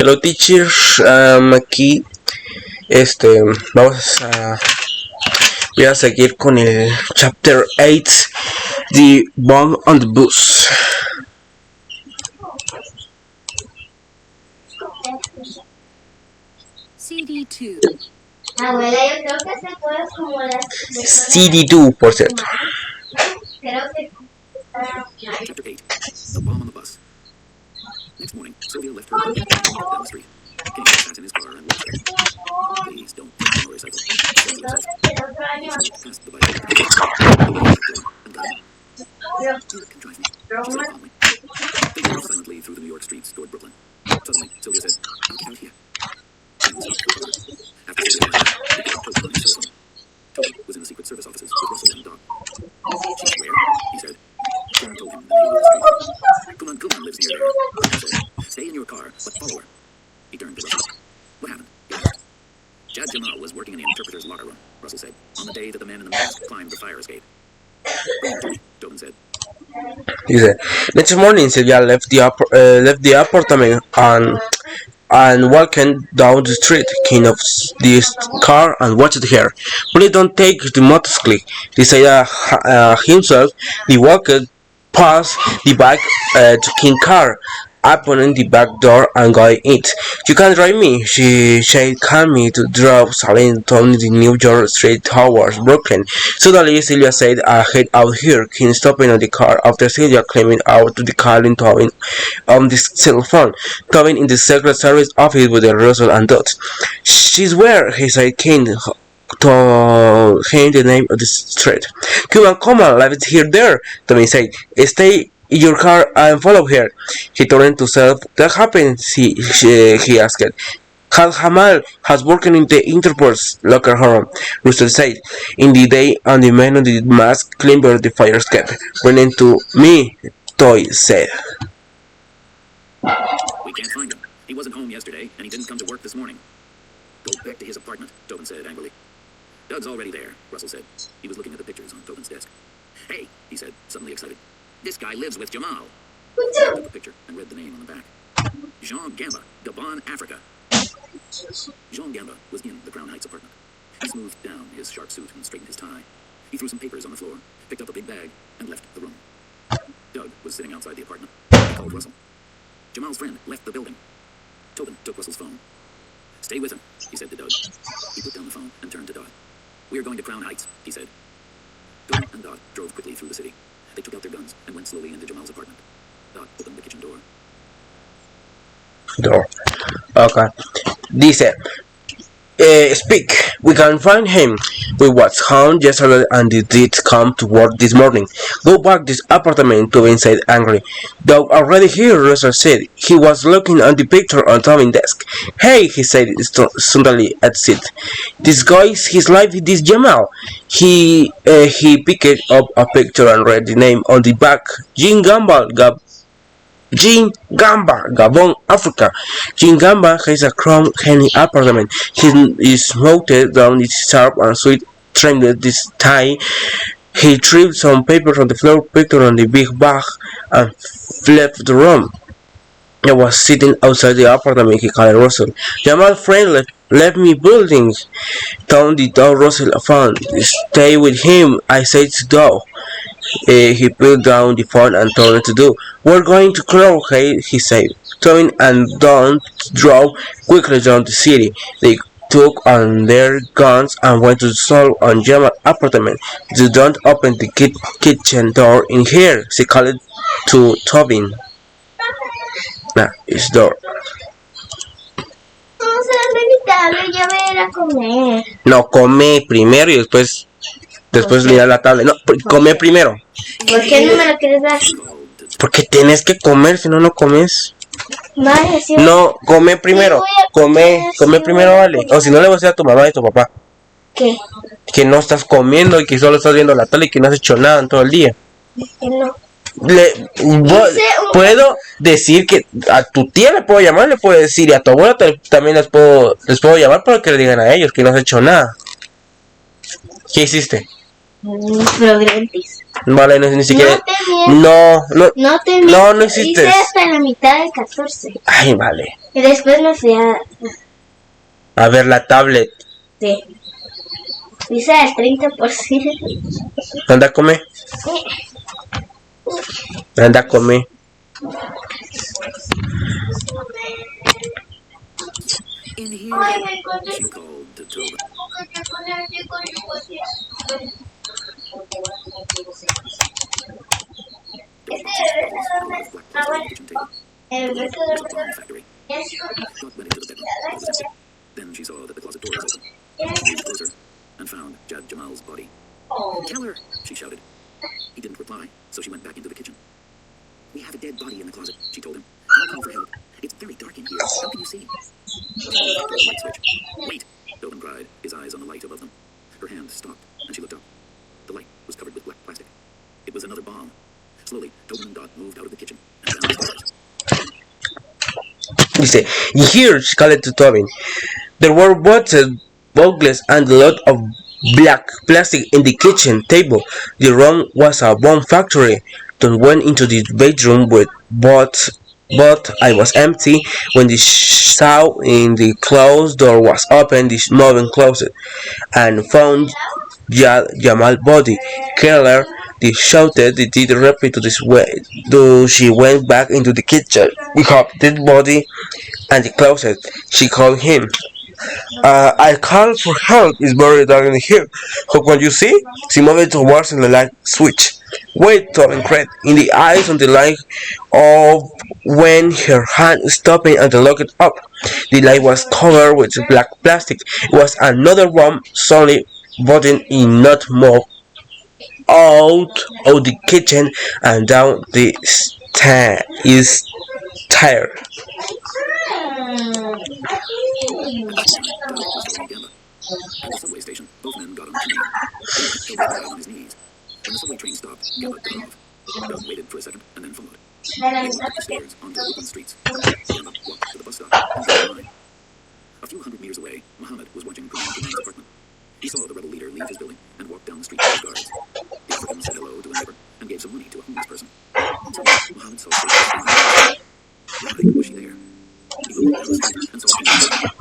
Hello teachers, aquí vamos a voy a seguir con el chapter 8, The Bomb on the Bus. CD2. Abuela, yo creo que se puede como las... CD2, por cierto. Creo que... Chapter 8. The Bomb on the Bus. Next morning, Sylvia left her apartment and walked down the street. King sat in his car and watched her. Please don't take the motorcycle, he said to himself. He sneaked past the bike and got in. You can drive me, she said calmly. They drove silently through the New York streets toward Brooklyn. Suddenly, Sylvia said, "I'll get out here." King stopped her car. After Sylvia left, he picked up Toby on his cell phone. Toby was in the Secret Service offices with Russell and Doc. "She's where?" he said. King told him the name of the street. Kuman lives near there, he said. "Stay in your car, but follow her." He turned to Russell. "What happened?" he asked. "Jad Jamal was working in the interpreter's locker room," Russell said, "on the day that the man in the mask climbed the fire escape." "Bring him to me," Tobin said. Dice, next morning Sylvia left the apartment and walked down the street. King of this car and watched her. "Please don't take the motorcycle," he said himself. He walked past the back to King's car, opening the back door and going in. "You can drive me," she said calmly to drove silently down the New York street towards Brooklyn. Suddenly, Sylvia said, "Head out here." King stopping on the car after Sylvia climbing out to the car and Tobin on the cell phone. Tobin in the Secret Service office with the Russell and Dot. "She's where?" he said. King told him the name of the street. Come on, let's hear there," Tobin said. "Stay in your car and follow her." He turned to himself. "What happened?" he asked. "Jamal has working in the Interpol's locker room," Russell said. "In the day, and the man on the mask climbed the fire escape. Running to me," Toy said. "We can't find him. He wasn't home yesterday, and he didn't come to work this morning." "Go back to his apartment," Tobin said angrily. "Doug's already there," Russell said. He was looking at the pictures on Tobin's desk. "Hey," he said, suddenly excited. "This guy lives with Jamal." He picked up the picture and read the name on the back. Jean Gamba, Gabon, Africa. Jean Gamba was in the Crown Heights apartment. He smoothed down his sharp suit and straightened his tie. He threw some papers on the floor, picked up a big bag, and left the room. Doug was sitting outside the apartment. He called Russell. Jamal's friend left the building. Tobin took Russell's phone. "Stay with him," he said to Doug. He put down the phone and turned to Dot. "We are going to Crown Heights," he said. Tobin and Dot drove quickly through the city. They took out their guns and went slowly into Jamal's apartment. Dot opened the kitchen door. Okay. Dice, "Speak. We can find him. We was home yesterday and he did come to work this morning." "Go back this apartment," Tobin said angrily. "Doug already here," Russell said. He was looking at the picture on Tobin's desk. "Hey," he said suddenly at it. "This guy's his life is Jamal." He picked up a picture and read the name on the back. Jean Gamba, Africa. Jean Gamba has a Crown Henny apartment. He smoked down his sharp and sweet trimmed this tie. He threw some papers on the floor, picked on the big bag, and left the room. I was sitting outside the apartment, he called Russell. "Jamal's friend left me building." Down the door Russell found. "Stay with him," I said to Doug. He put down the phone and turned to do. "We're going to Crown Heights," he said. Tobin and Don drove quickly down the city. They took on their guns and went to Sol on Jamal's apartment. "You don't open the kitchen door in here," she called to Tobin. It's door. ¿Cómo se va a invitarlo? Ya voy a ir a comer. No, come primero y después mira la tablet. No, come primero. ¿Por qué no me lo quieres dar? Porque tienes que comer, si no, no comes. Vale, sí. No, come primero. Come primero, vale. O si no, le vas a decir a tu mamá y a tu papá. ¿Qué? Que no estás comiendo y que solo estás viendo la tele y que no has hecho nada en todo el día. Que no. Puedo decir que a tu tía le puedo llamar, le puedo decir, y a tu abuela también les puedo llamar para que le digan a ellos que no has hecho nada. ¿Qué hiciste? Progretis. Vale, no, ni siquiera. No te miento. No, No te miento. no, no existes. Hice hasta la mitad del 14. Ay, vale. Y después me fui A ver la tablet. Sí. Hice el 30%. Anda a comer. Anda a comer. In here, she called to Tobin. There were boxes, bottles, and a lot of black plastic on the kitchen table. It was a bomb factory. Dot went into the bedroom, but it was empty. Then she saw that the closet door was open. She moved closer and found Jad Jamal's body. "Tell her!" she shouted. He didn't reply, so she went back into the kitchen. "We have a dead body in the closet," she told him. "I'll call for help. It's very dark in here. How can you see?" Jamal flicked on the light switch. "Wait!" Tobin cried, his eyes on the light above them. Her hand stopped, and she looked up. The light was covered with black plastic. It was another bomb. Slowly, Tobin and Dot moved out of the kitchen and down the stairs. Dice, here, she called to Tobin. There were bottles and a lot of black plastic in the kitchen table. The room was a bomb factory. Tom went into the bedroom but I was empty when the saw in the closed door was open. The moving closet and found Jamal's body. Keller they shouted. They did repeat to this way. Though she went back into the kitchen. We have dead body and the closet. She called him. I called for help. It's very dark in here. How can you see? She moved towards the light switch. Wait, Tobin cried. In the eyes on the light of when her hand stopped and looked it up. The light was covered with black plastic. It was another bomb. Suddenly, button in not move out of the kitchen and down the stair. The next morning, Dot was joining Gamba. At the subway station, both men got on the train. Gamba held his bag on his knees. When the subway train stopped, Gamba got off. Dot waited for a second and then followed. They walked up the stairs onto open streets. Gamba walked to the bus stop and got in line. A few hundred meters away, Muhammad was watching Kuman's apartment. He saw the rebel leader leave his building and walk down the street with his guards. The African said hello to a neighbor and gave some money to a homeless person. Suddenly, Muhammad saw Why was she there? He looked down the street and saw Kuman.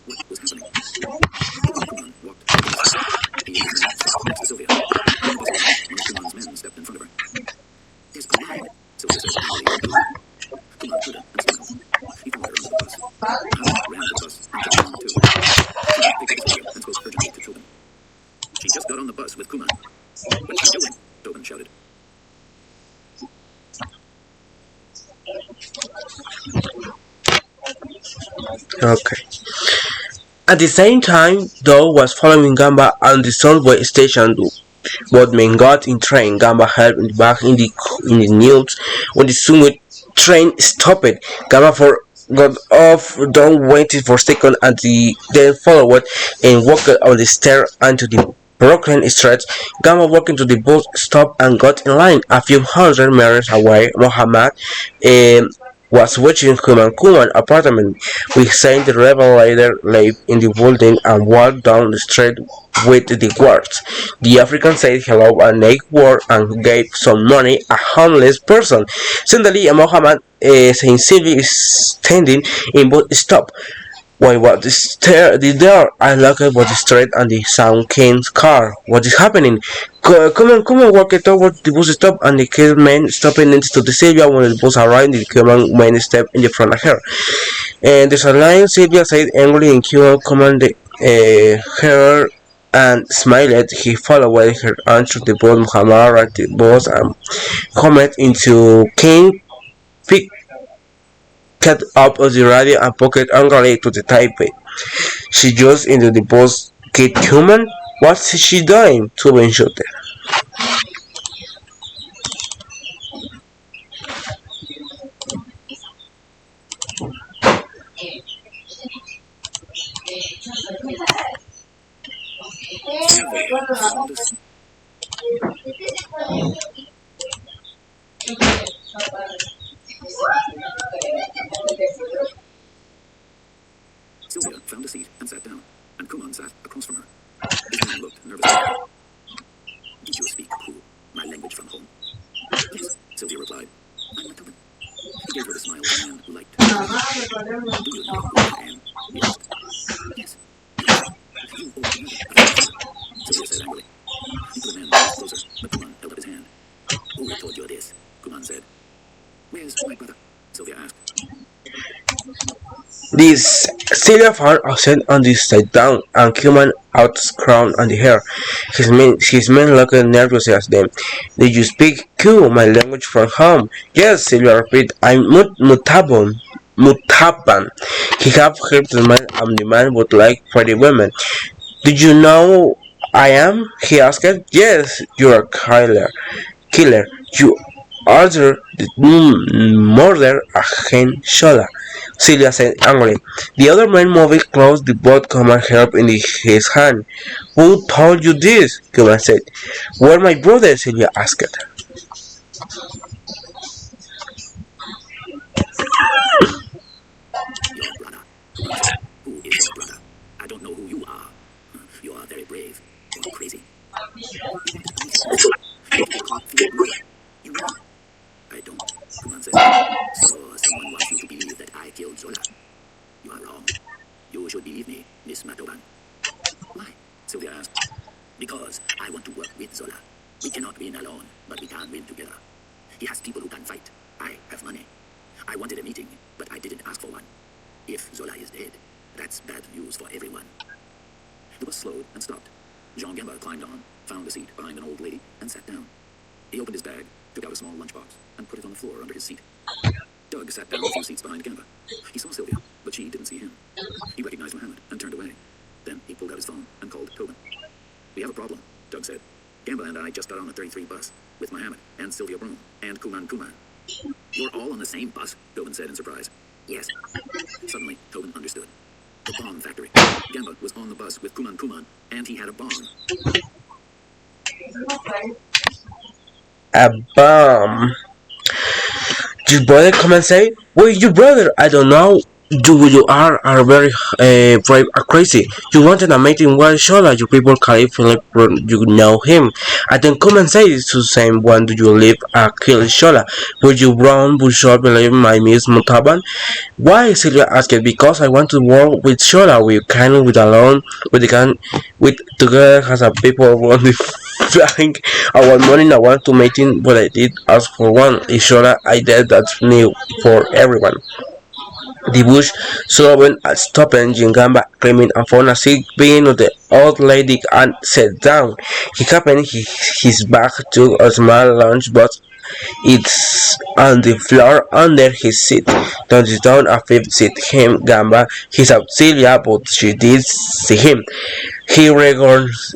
What was happening? Kuman walked to the bus. He and his men stopped next to Sylvia. When the bus arrived, one of Kuman's men stepped in front of her. "There's a line," Sylvia said angrily. Kuman heard her and smiled. He followed her onto the bus. Muhammad ran to the bus and jumped on too. Kuman picked up Sylvia and spoke urgently to Tobin. "She just got on the bus with Kuman." "What's she doing?" Tobin shouted. Okay. At the same time, Doe was following Gamba on the subway station. Both men got in train. Gamba helped back in the news when the subway train stopped. Gamba got off. Doe waited for a second and then followed and walked on the stairs onto the Brooklyn Street. Gamba walked into the bus stop and got in line. A few hundred meters away, Mohammed was watching Kuman apartment. We seen the rebel leader live in the building and walked down the street with the guards. The African said hello and they word and gave some money a homeless person. Suddenly, Mohammed Saint Sylvie is standing in both stop. Why was the door? I looked at the street and the sound Kane's car. What is happening? Come on, walk it over the bus stop and the kid man stopping next to the Sylvia when the bus arrived. The Cuban man stepped in the front of her. And there's a line Sylvia said angrily in Cuban commanded her and smiled. He followed her answer the bus. Muhammad right the bus and comment into Kane picked up on the radio and pocket angrily to the typewriter. She just into the bus. Kid Cuman? What's she doing? Tubin shouted. Sylvia found us. Sylvia found a seat and sat down, and Kuman sat across from her. His man looked nervously at her. Did you speak who? My language from home? Yes, Sylvia replied. I'm Tobin. He gave her the smile of a man who liked to be liked. Do you know who I am? He asked. Yes, you answered. You or another of your father? Sylvia said angrily. He put a man moved closer, but Kuman held up his hand. Who told you this? Kuman said. Where's my brother? Sylvia asked. This Celia found upset on the side down, and Cuman crown on the hair. His men looked nervous at them. Did you speak Q, my language from home? Yes, Celia repeated. I'm Mutaban. Mutaban. He had heard the man, and the man would like pretty women. Did you know I am? He asked. Yes, you're a killer. You ordered the murder against Shola. Celia said angrily. The other man moved close the boat command help in his hand. Who told you this? Kuman said. Where my brother? Celia asked. Your brother, Kuman said. Who is your brother? I don't know who you are. You are very brave. Or crazy. You wanted a meeting with Zola. You want to call Philip brother. You know. I don't, Kuman said. So someone wants you to believe that I killed Zola. You are wrong. You should believe me, Miss Matoban. Why? Sylvia asked. Because I want to work with Zola. We cannot win alone, but we can win together. He has people who can fight. I have money. I wanted a meeting, but I didn't ask for one. If Zola is dead, that's bad news for everyone. The bus slowed and stopped. Jean Gamba climbed on, found a seat behind an old lady, and sat down. He opened his bag, took out a small lunchbox, and put it on the floor under his seat. Doug sat down a few seats behind Gamba. He saw Sylvia, but she didn't see him. He recognized Mohammed and turned away. Then he pulled out his phone and called Tobin. We have a problem, Doug said. Gamba and I just got on the 33 bus with Mohammed and Sylvia Broom and Kuman. You're all on the same bus, Tobin said in surprise. Yes. Suddenly, Tobin understood. The bomb factory. Gamba was on the bus with Kuman, and he had a bomb. A bomb. Your brother come and say, where is your brother? I don't know. You are very brave or crazy. You wanted a meeting with Shola. Your people call it Philip. You know him. I then come and say it's the same one. Do you live a kill Shola? Would you run? Would you believe my Miss Montaban? Why? Sylvia asked. Because I want to work with Shola. We can with alone. With together as a people want the flying. I want money. I want to meeting, but I did ask for one. If Shola, I did that's new for everyone. The bush slowed and stopped Gingamba screaming and found a seat being of the old lady and sat down. He opened his bag, took a small lunchbox. It's on the floor under his seat. Touched down a fifth seat. Him, Gamba, he saw Celia, but she did see him. He recognized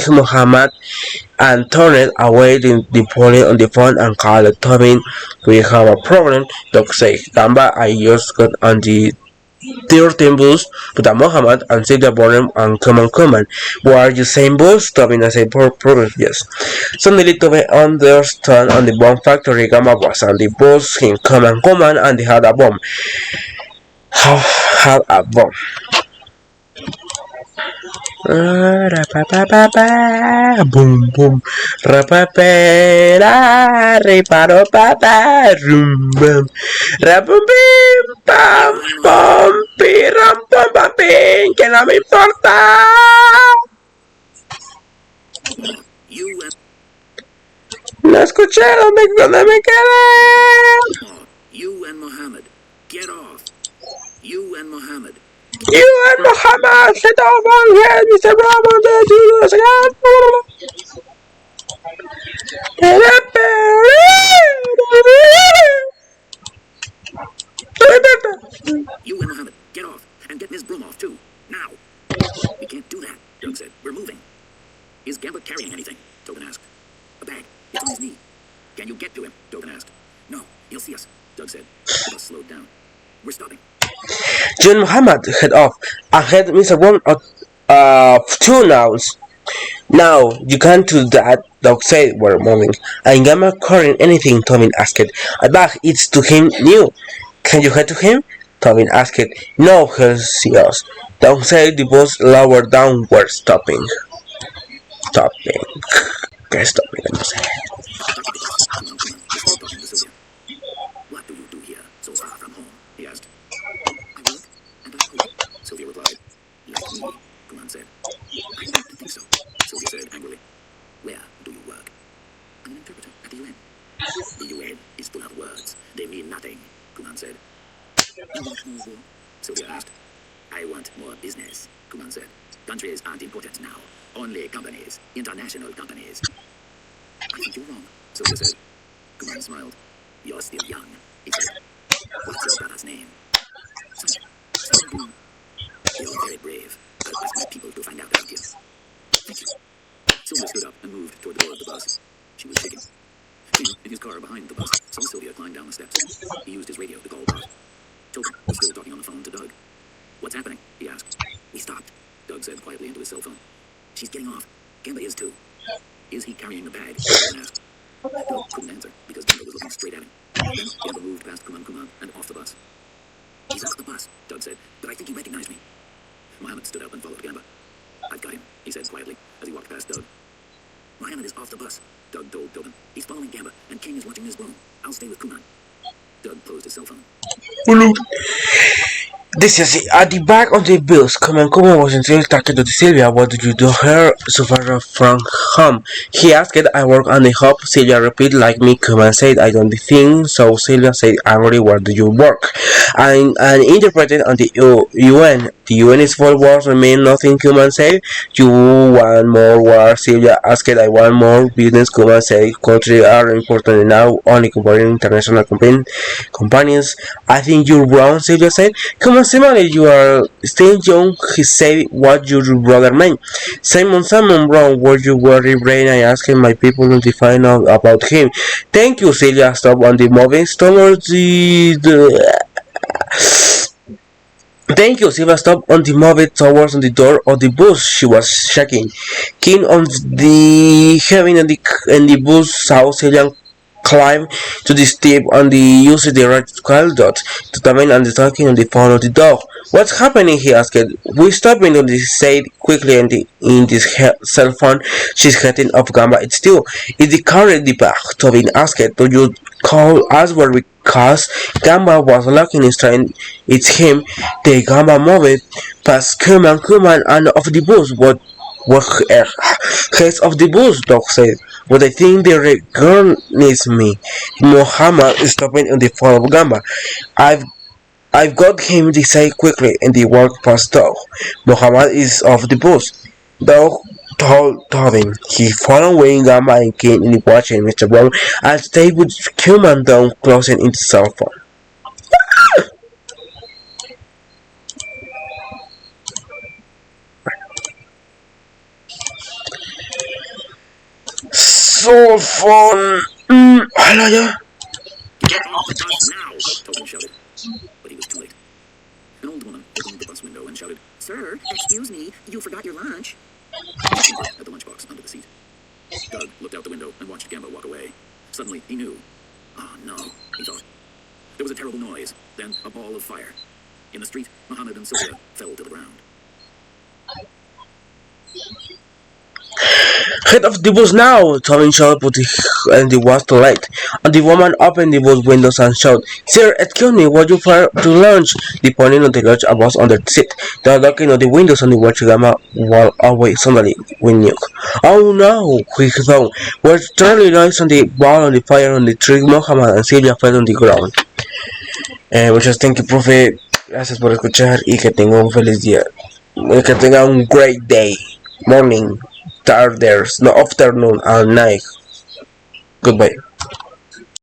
Muhammad and turned away the phone on the phone and called Tobin. We have a problem, Doc said. Gamba, I just got on the 13 bus with a Mohammed and Celia Bonham and Common. Were you same bus? Tobin said, problem, yes. Suddenly Tobin understood on the bomb factory Gamba was on the bus, him Common and they had a bomb. Had a bomb. Boom boom, rapapera, reparo papa, rum bum, rapum bim pam pom, piram pom pam pim, que no me importa. You and No escuché donde me quedé. You and Mohammed, get off. You and Mohammed. You and Muhammad sit over here, Mr. Brahman, to do this again. You and Mohammed, get off and get Miss Broom off too. Now. We can't do that, Doug said. We're moving. Is Gamba carrying anything? Tobin asked. A bag. It's on his knee. Can you get to him? Tobin asked. No, he'll see us, Doug said. The bus slowed down. We're stopping. John Muhammad head off and had Mr. Brown two nouns. Now you can't do that, Doc said we're moving. I'm Gamma carrying anything, Tobin asked. A bag it's to him new. Can you head to him? Tobin asked. No, he'll see us. Doc said the bus lower down we're stopping. stopping. ¿Qué stopping? No sé. At the back of the bus, Kuman was still talking to Sylvia. What do you do here, so far from home? He asked. I work, and I hope, Sylvia replied. Like me, Kuman said. I like to think so, Sylvia said angrily. Where do you work? I'm an interpreter at the UN. The UN is full of words. They mean nothing, Kuman said. You want more war? Sylvia asked. I want more business, Kuman said. Countries aren't important now. Only companies, international companies. I think you're wrong, Sylvia said. Kuman smiled. You're still young, he said. What's your brother's name? Simon Bloom. You're very brave. I'll ask my people to find out about you. Thank you. Sylvia stood up and moved toward the door of the bus. She was shaking. King, in his car behind the bus, saw Sylvia climb down the steps. He used his radio to call Bart. Tobin was still talking on the phone to Doug. What's happening? He asked. We stopped, Doug said quietly into his cell phone. She's getting off. Gamba is too. Is he carrying the bag? Tobin asked. Doug couldn't answer because Gamba was looking straight at him. Then Gamba moved past Kuman and off the bus. He's off the bus, Doug said, but I think he recognized me. Mohammed stood up and followed Gamba. I've got him, he said quietly as he walked past Doug. Mohammed is off the bus, Doug told Tobin. He's following Gamba, and King is watching his room. I'll stay with Kuman. Doug closed his cell phone. Dice así, at the back of the bus, Kuman was still talking to Sylvia. What did you do here so far from home? He asked. I work on the hub. Sylvia repeated like me. Kuman said, I don't think so. Sylvia said, angrily, where do you work? And interpreted on the UN. The UN is for wars remain nothing, Kuman said. You want more war? Sylvia asked. I want more business, Kuman said. Countries are important now, only comparing international companies. I think you're wrong, Sylvia said. Kuman Simon, you are still young, he said. What your brother meant. Simon Brown, were you worried, brain? I asked him, my people don't find out about him. Thank you, Sylvia. Stop on the moving towards Thank you, Sylvia stopped on the move towards the door of the bus. She was shaking. Keen on the having and the bus saw Sylvia climb to the step and the use the red dot to Tamen and the talking on the phone of the dog. What's happening? He asked. We stopped in on the said quickly in this cell phone. She's getting off Gamba. It's still. Is the car in the back? Tobin asked. Do you call us where because Gamba was looking his train. It's him. The Gamba moved past Kuman and off the bus. What heads of the bus, Doc said. But I think the recognize me. Muhammad is stopping in the front of Gamba. I've got him, they say quickly, and they walk past Dog. Muhammad is off the bus. Dog told Tobin. He followed Wayne Gamba and came in watching Mr. Brown as they would Kuman down closing into cell phone. Cell phone. Hala ya. Get off the bus now, Tobin shouted. But he was too late. An old woman opened the bus window and shouted, Sir, excuse me, you forgot your lunch. She at the lunchbox under the seat. Doug looked out the window and watched Gamba walk away. Suddenly, he knew. Oh, no, he thought. There was a terrible noise, then a ball of fire. In the street, Muhammad and Sylvia fell to the ground. Head of the bus now! Tobin shouted, but it was too late. And the woman opened the bus windows and shouted, Sir, excuse me, what you for to lunch? The pointing on the lodge was under the seat. They were looking at the windows and the watch Gamba while away suddenly we knew. Oh no, he thought. With terrible noise on the ball on the fire on the tree, Muhammad and Sylvia fell on the ground. Muchas thank you, profe. Gracias por escuchar y que tenga un feliz día. Que tenga un great day. Morning, tarde, no afternoon and night. Goodbye.